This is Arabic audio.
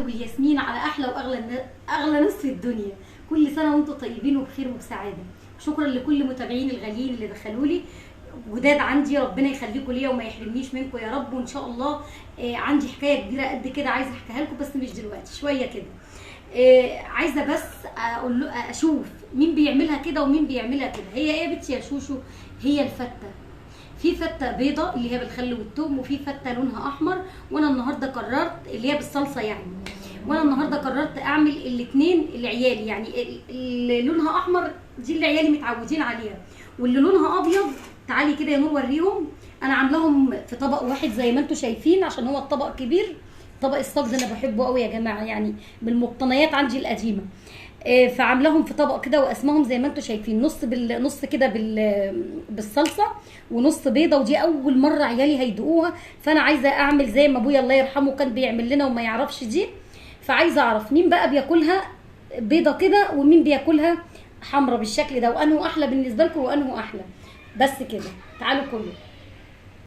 والياسمين على احلى اغلى ناس في الدنيا. كل سنه وانتم طيبين وبخير وبسعاده. شكرا لكل متابعين الغاليين اللي دخلوا لي جداد عندي، ربنا يخليكم ليا وما يحرمنيش منكم يا رب. وان شاء الله عندي حكايه كبيره قد كده عايزه احكيها لكم، بس مش دلوقتي، شويه كده. عايزه بس اقول له اشوف مين بيعملها كده ومين بيعملها كده. هي ايه يا بنتي يا شوشو؟ هي الفته. في فته بيضه اللي هي بالخل والثوم، وفي فته لونها احمر، وانا النهارده قررت اللي هي بالصلصه يعني. وانا النهارده قررت اعمل الاثنين لعيالي، يعني اللي لونها احمر دي اللي عيالي متعودين عليها، واللي لونها ابيض تعالي كده يا نور وريهم. انا عاملاهم في طبق واحد زي ما انتم شايفين عشان هو الطبق كبير. طبق الصاج ده انا بحبه قوي يا جماعه، يعني من المقتنيات عندي القديمه. فعاملاهم في طبق كده وقسمهم زي ما انتم شايفين، نص كده بالصلصه ونص بيضه، ودي اول مره عيالي هيدوقوها. فانا عايزه اعمل زي ما ابويا الله يرحمه كان بيعمل لنا وما يعرفش دي. فعايزه اعرف مين بقى بياكلها بيضه كده ومين بياكلها حمرا بالشكل ده، وانه احلى بالنسبه لكم وانه احلى. بس كده تعالوا كله.